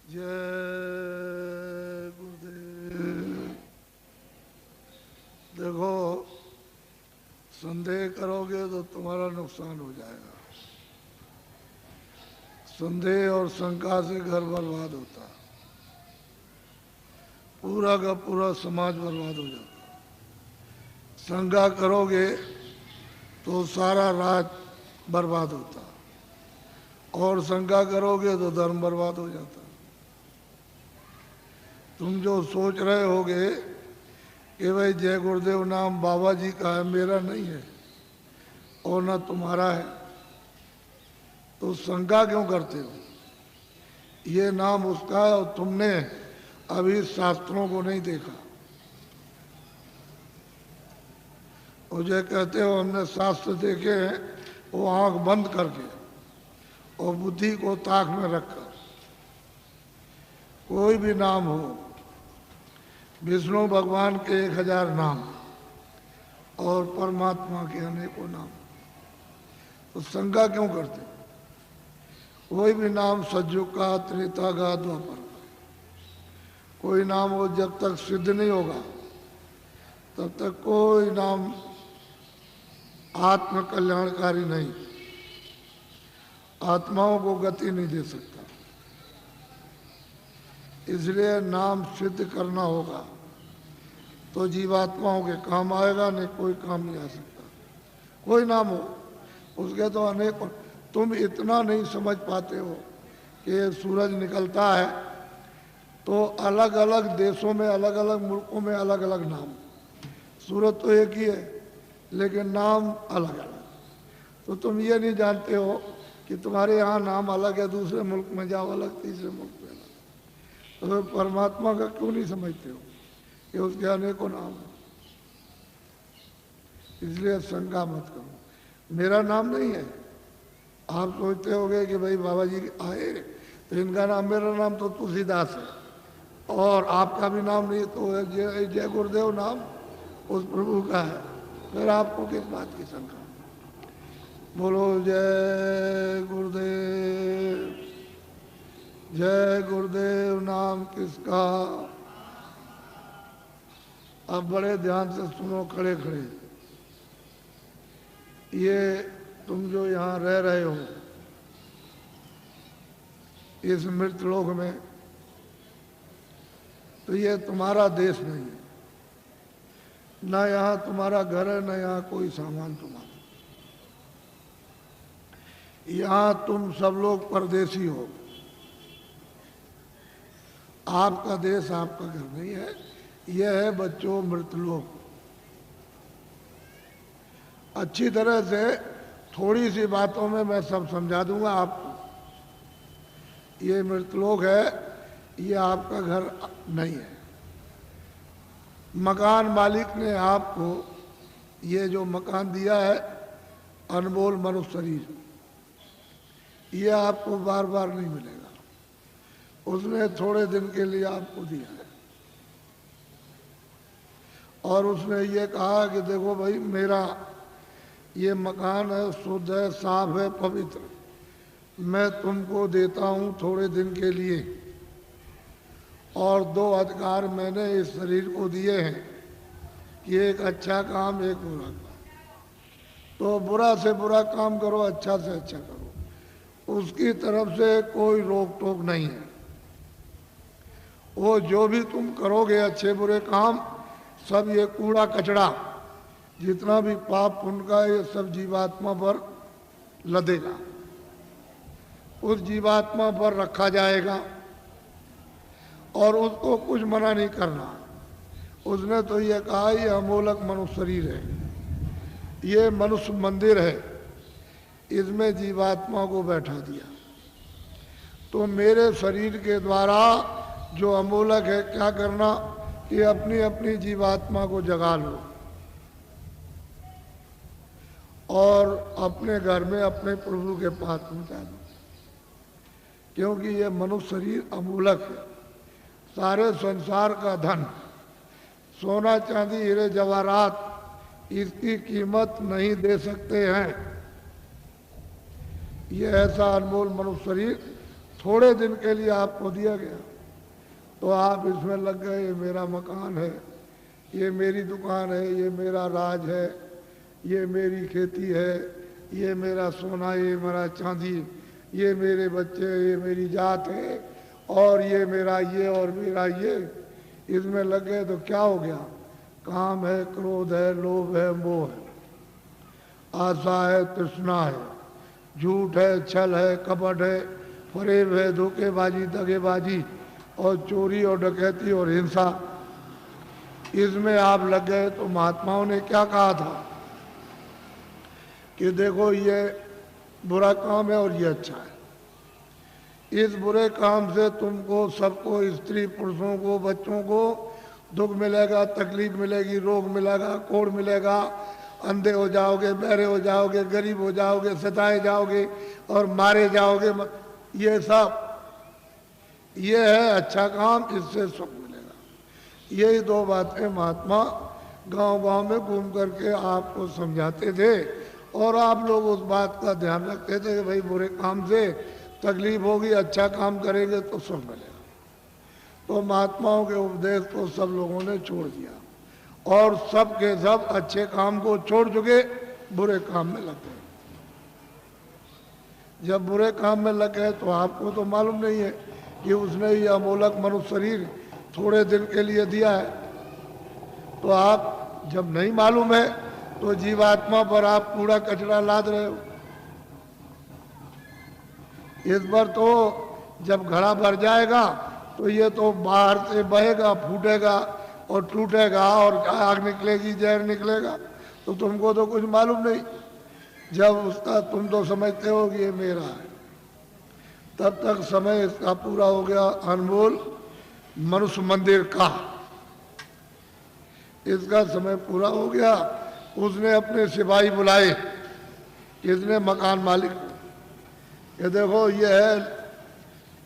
जय गुरुदेव। देखो, संदेह करोगे तो तुम्हारा नुकसान हो जाएगा। संदेह और शंका से घर बर्बाद होता, पूरा का पूरा समाज बर्बाद हो जाता। शंका करोगे तो सारा राज बर्बाद होता, और शंका करोगे तो धर्म बर्बाद हो जाता। तुम जो सोच रहे होगे कि भाई जय गुरुदेव नाम बाबा जी का है, मेरा नहीं है और ना तुम्हारा है, तो शंका क्यों करते हो? ये नाम उसका है और तुमने अभी शास्त्रों को नहीं देखा। और जो कहते हो हमने शास्त्र देखे हैं, वो आंख बंद करके और बुद्धि को ताक में रखकर। कोई भी नाम हो, विष्णु भगवान के 1000 नाम और परमात्मा के अनेकों नाम, तो शंका क्यों करते? कोई भी नाम सतयुग का, त्रेता का, द्वापर का, कोई नाम हो जब तक सिद्ध नहीं होगा तब तक कोई नाम आत्म कल्याणकारी नहीं, आत्माओं को गति नहीं दे सकता। इसलिए नाम सिद्ध करना होगा तो जीवात्माओं के काम आएगा, नहीं कोई काम नहीं आ सकता। कोई नाम हो, उसके तो अनेक। तुम इतना नहीं समझ पाते हो कि सूरज निकलता है तो अलग अलग देशों में, अलग अलग मुल्कों में अलग अलग नाम। सूरज तो एक ही है लेकिन नाम अलग अलग। तो तुम ये नहीं जानते हो कि तुम्हारे यहाँ नाम अलग है, दूसरे मुल्क में जाओ अलग, तीसरे मुल्क में अलग। तो परमात्मा का क्यों नहीं समझते हो कि उसके अनेकों नाम हैं? इसलिए शंका मत करो। मेरा नाम नहीं है। आप सोचते होगे कि भाई बाबा जी आए तो इनका नाम, मेरा नाम तो तुलसीदास है और आपका भी नाम नहीं, तो जय गुरुदेव नाम उस प्रभु का है, फिर आपको किस बात की शंका? बोलो जय गुरुदेव। जय गुरुदेव नाम किसका? अब बड़े ध्यान से सुनो, खड़े खड़े। ये तुम जो यहाँ रह रहे हो इस मृतलोक में, तो ये तुम्हारा देश नहीं है। ना यहाँ तुम्हारा घर है, ना यहाँ कोई सामान तुम्हारा। यहाँ तुम सब लोग परदेसी हो। आपका देश, आपका घर नहीं है। यह है बच्चों मृतलोक। अच्छी तरह से थोड़ी सी बातों में मैं सब समझा दूंगा आपको। ये मृतलोक है, ये आपका घर नहीं है। मकान मालिक ने आपको ये जो मकान दिया है, अनमोल मनुष्य शरीर, ये आपको बार बार नहीं मिलेगा। उसने थोड़े दिन के लिए आपको दिया है और उसने ये कहा कि देखो भाई, मेरा ये मकान है, शुद्ध है, साफ है, पवित्र, मैं तुमको देता हूँ थोड़े दिन के लिए। और 2 अधिकार मैंने इस शरीर को दिए हैं कि एक अच्छा काम, एक बुरा काम। तो बुरा से बुरा काम करो, अच्छा से अच्छा करो। उसकी तरफ से कोई रोक टोक नहीं है। वो जो भी तुम करोगे अच्छे बुरे काम, सब ये कूड़ा कचड़ा, जितना भी पाप पुण्य का, ये सब जीवात्मा पर लदेगा, उस जीवात्मा पर रखा जाएगा और उसको कुछ मना नहीं करना। उसने तो ये कहा ये अमोलक मनुष्य शरीर है, ये मनुष्य मंदिर है, इसमें जीवात्मा को बैठा दिया। तो मेरे शरीर के द्वारा जो अमोलक है, क्या करना कि अपनी अपनी जीवात्मा को जगा लो और अपने घर में अपने प्रभु के पास पहुंचा दो। क्योंकि ये मनुष्य शरीर अमूलक है। सारे संसार का धन, सोना चांदी हीरे जवाहरात, इसकी कीमत नहीं दे सकते हैं। ये ऐसा अनमोल मनुष्य शरीर थोड़े दिन के लिए आपको दिया गया तो आप इसमें लग गए, ये मेरा मकान है, ये मेरी दुकान है, ये मेरा राज है, ये मेरी खेती है, ये मेरा सोना, ये मेरा चांदी, ये मेरे बच्चे, ये मेरी जात है, और ये मेरा ये और मेरा ये, इसमें लग गए तो क्या हो गया? काम है, क्रोध है, लोभ है, मोह है, आशा है, तृष्णा है, झूठ है, छल है, कपट है, फरेब है, धोखेबाजी, दगेबाजी और चोरी और डकैती और हिंसा, इसमें आप लग गए। तो महात्माओं ने क्या कहा था कि देखो ये बुरा काम है और ये अच्छा है। इस बुरे काम से तुमको, सबको, स्त्री पुरुषों को, बच्चों को दुख मिलेगा, तकलीफ मिलेगी, रोग मिलेगा, कोढ़ मिलेगा, अंधे हो जाओगे, बहरे हो जाओगे, गरीब हो जाओगे, सताए जाओगे और मारे जाओगे। ये सब ये है अच्छा काम, इससे सुख मिलेगा। यही दो बातें महात्मा गांव-गांव में घूम करके आपको समझाते थे और आप लोग उस बात का ध्यान रखते थे कि भाई बुरे काम से तकलीफ होगी, अच्छा काम करेंगे तो सुख मिलेगा। तो महात्माओं के उपदेश को सब लोगों ने छोड़ दिया और सब के सब अच्छे काम को छोड़ चुके, बुरे काम में लग गए। जब बुरे काम में लग गए तो आपको तो मालूम नहीं है कि उसने ये अमोलक मनुष्य शरीर थोड़े दिन के लिए दिया है। तो आप जब नहीं मालूम है तो जीवात्मा पर आप कूड़ा कचरा लाद रहे हो। इस पर तो जब घड़ा भर जाएगा तो ये तो बाहर से बहेगा, फूटेगा और टूटेगा और आग निकलेगी, जहर निकलेगा, तो तुमको तो कुछ मालूम नहीं। जब उसका तुम तो समझते हो कि ये मेरा है, तब तक समय इसका पूरा हो गया। अनमोल मनुष्य मंदिर का इसका समय पूरा हो गया। उसने अपने सिपाही बुलाए, किसने? मकान मालिक। ये देखो ये है,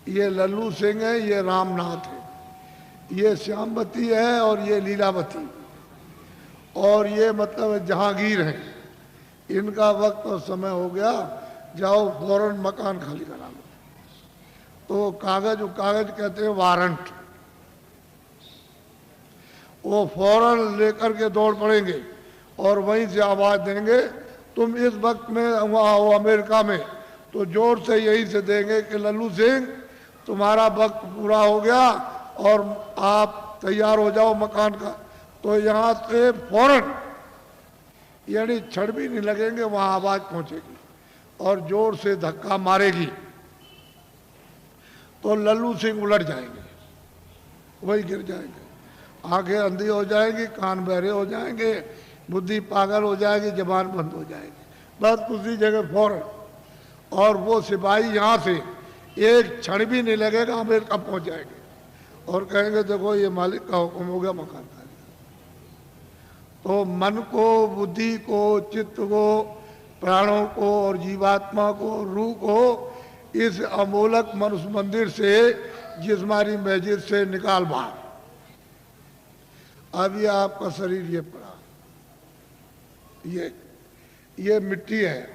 ये लल्लू सिंह है, ये रामनाथ है, ये श्यामवती है और ये लीलावती, और ये मतलब जहांगीर है। इनका वक्त और समय हो गया, जाओ फौरन मकान खाली करा लो। तो कागज कहते हैं वारंट, वो फौरन लेकर के दौड़ पड़ेंगे और वहीं से आवाज देंगे, तुम इस वक्त में वहाँ हो अमेरिका में, तो जोर से यहीं से देंगे कि लल्लू सिंह तुम्हारा वक्त पूरा हो गया और आप तैयार हो जाओ मकान का। तो यहाँ से फौरन, यानी क्षण भी नहीं लगेंगे, वहाँ आवाज पहुंचेगी और जोर से धक्का मारेगी तो लल्लू सिंह उलट जाएंगे, वही गिर जाएंगे, आंखें अंधी हो जाएंगी, कान बहरे हो जाएंगे, बुद्धि पागल हो जाएगी, जबान बंद हो जाएगी, बस उसी जगह फौरन। और वो सिपाही यहाँ से एक क्षण भी नहीं लगेगा, अमेरिका पहुंच जाएंगे और कहेंगे देखो ये मालिक का हुक्म हो गया, मकान खाली। तो मन को, बुद्धि को, चित्त को, प्राणों को और जीवात्मा को, रूह को इस अमोलक मनुष्य मंदिर से, जिस्मानी मस्जिद से निकाल बाहर। अब ये आपका शरीर ये पड़ा, ये मिट्टी है,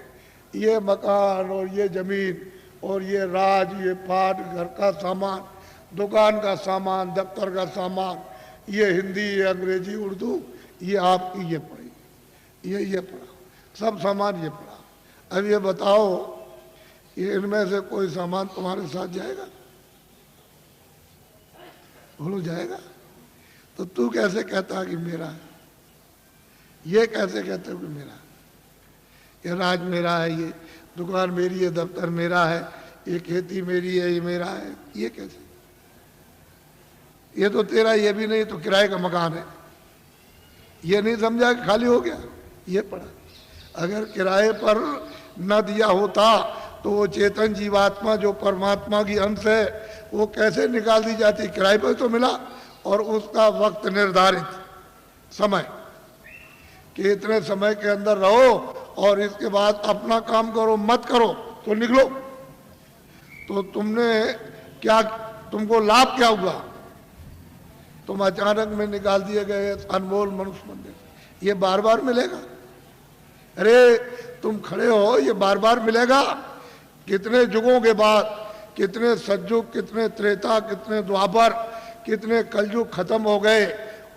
ये मकान और ये जमीन और ये राज, ये पाट, घर का सामान, दुकान का सामान, दफ्तर का सामान, ये हिंदी, ये अंग्रेजी, उर्दू, ये आपकी ये पड़ी, ये पड़ा, सब सामान ये पड़ा। अब ये बताओ, ये इनमें से कोई सामान तुम्हारे साथ जाएगा? बोलो जाएगा? तो तू कैसे कहता कि मेरा है? ये कैसे कहते हो कि मेरा है? ये राज मेरा है, ये दुकान मेरी है, दफ्तर मेरा है, ये खेती मेरी है, ये मेरा है, ये कैसे? ये तो तेरा ये भी नहीं, तो किराए का मकान है। ये नहीं समझा कि खाली हो गया, ये पड़ा। अगर किराए पर न दिया होता तो वो चेतन जीवात्मा जो परमात्मा की अंश है, वो कैसे निकाल दी जाती? किराए पर तो मिला और उसका वक्त निर्धारित समय कि इतने समय के अंदर रहो और इसके बाद अपना काम करो, मत करो तो निकलो। तो तुमने क्या, तुमको लाभ क्या हुआ? तुम अचानक में निकाल दिए गए अनमोल मनुष्य मंदिर, ये बार बार मिलेगा? अरे तुम खड़े हो, ये बार बार मिलेगा? कितने युगों के बाद, कितने सतयुग, कितने त्रेता, कितने द्वापर, कितने कलयुग खत्म हो गए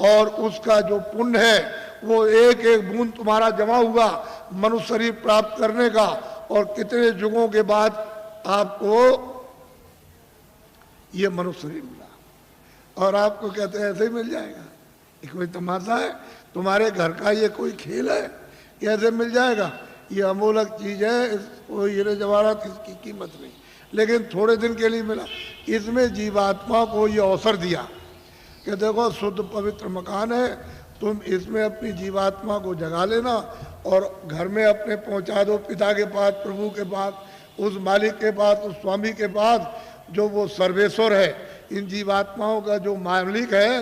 और उसका जो पुण्य है वो एक एक बूंद तुम्हारा जमा हुआ मनुष्य शरीर प्राप्त करने का, और कितने युगों के बाद आपको ये मनुष्य शरीर मिला। और आपको कहते हैं ऐसे ही मिल जाएगा, ये कोई तमाशा है? तुम्हारे घर का ये कोई खेल है? कैसे मिल जाएगा? ये अमूल्य चीज है, इसको हीरे जवाहरात इसकी कीमत नहीं, लेकिन थोड़े दिन के लिए मिला। इसमें जीवात्मा को ये अवसर दिया कि देखो शुद्ध पवित्र मकान है, तुम इसमें अपनी जीवात्मा को जगा लेना और घर में अपने पहुंचा दो पिता के पास, प्रभु के पास, उस मालिक के पास, उस स्वामी के पास जो वो सर्वेश्वर है। इन जीवात्माओं का जो मालिक है,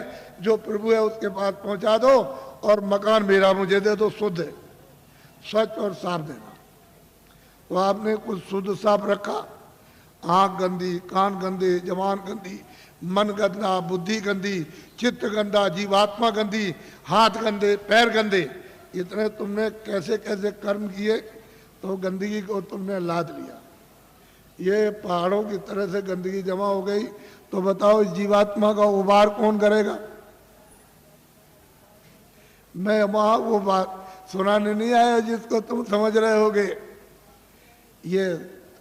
जो प्रभु है, उसके पास पहुंचा दो और मकान मेरा मुझे दे दो, शुद्ध है, स्वच्छ और साफ देना। तो आपने कुछ शुद्ध साफ रखा, आंख गंदी, कान गंदे, जबान गंदी, मन गंदा, बुद्धि गंदी, चित्त गंदा, जीवात्मा गंदी, हाथ गंदे, पैर गंदे, इतने तुमने कैसे कैसे कर्म किए तो गंदगी को तुमने लाद लिया। ये पहाड़ों की तरह से गंदगी जमा हो गई, तो बताओ इस जीवात्मा का उबार कौन करेगा? मैं वहां वो बात सुनाने नहीं आया जिसको तुम समझ रहे होगे। ये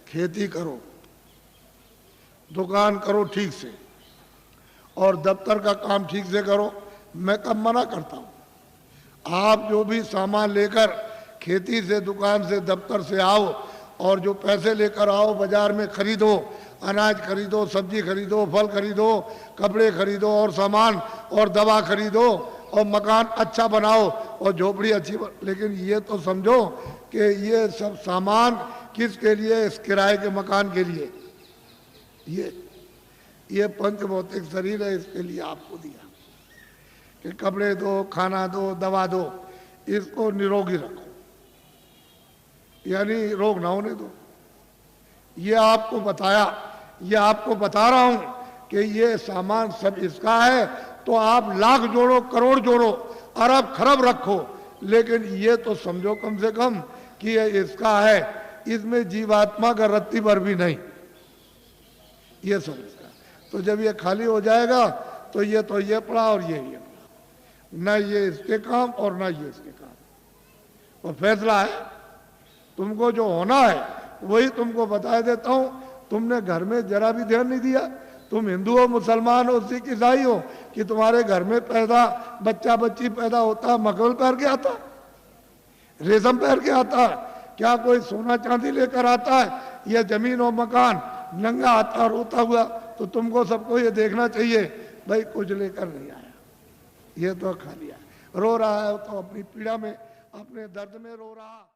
खेती करो, दुकान करो ठीक से, और दफ्तर का काम ठीक से करो। मैं कब मना करता हूं? आप जो भी सामान लेकर खेती से, दुकान से, दफ्तर से आओ और जो पैसे लेकर आओ, बाजार में खरीदो, अनाज खरीदो, सब्जी खरीदो, फल खरीदो, कपड़े खरीदो और सामान और दवा खरीदो और मकान अच्छा बनाओ और झोपड़ी अच्छी लेकिन ये तो समझो कि ये सब सामान किसके लिए? इस किराए के मकान के लिए। ये पंच भौतिक शरीर है, इसके लिए आपको दिया कि कपड़े दो, खाना दो, दवा दो, इसको निरोगी रखो, यानी रोग ना होने दो। ये आपको बताया, ये आपको बता रहा हूं कि ये सामान सब इसका है, तो आप लाख जोड़ो, करोड़ जोड़ो, अरब खरब रखो, लेकिन ये तो समझो कम से कम कि ये इसका है, इसमें जीवात्मा का रत्ती भर भी नहीं। ये समझ, तो जब ये खाली हो जाएगा तो ये पड़ा और ये पड़ा, न ये इसके काम और न ये इसके काम। तो फैसला है, तुमको जो होना है वही तुमको बता देता हूं। तुमने घर में जरा भी ध्यान नहीं दिया। तुम हिंदू हो, मुसलमान हो, सिख, ईसाई हो, कि तुम्हारे घर में बच्चा बच्ची पैदा होता मखमल पहन के आता, रेशम पहन के आता? क्या कोई सोना चांदी लेकर आता है? या जमीन और मकान नंगा आता रोता हुआ? तो तुमको सबको ये देखना चाहिए भाई कुछ लेकर नहीं आया, ये तो खा लिया। रो रहा है तो अपनी पीड़ा में, अपने दर्द में रो रहा।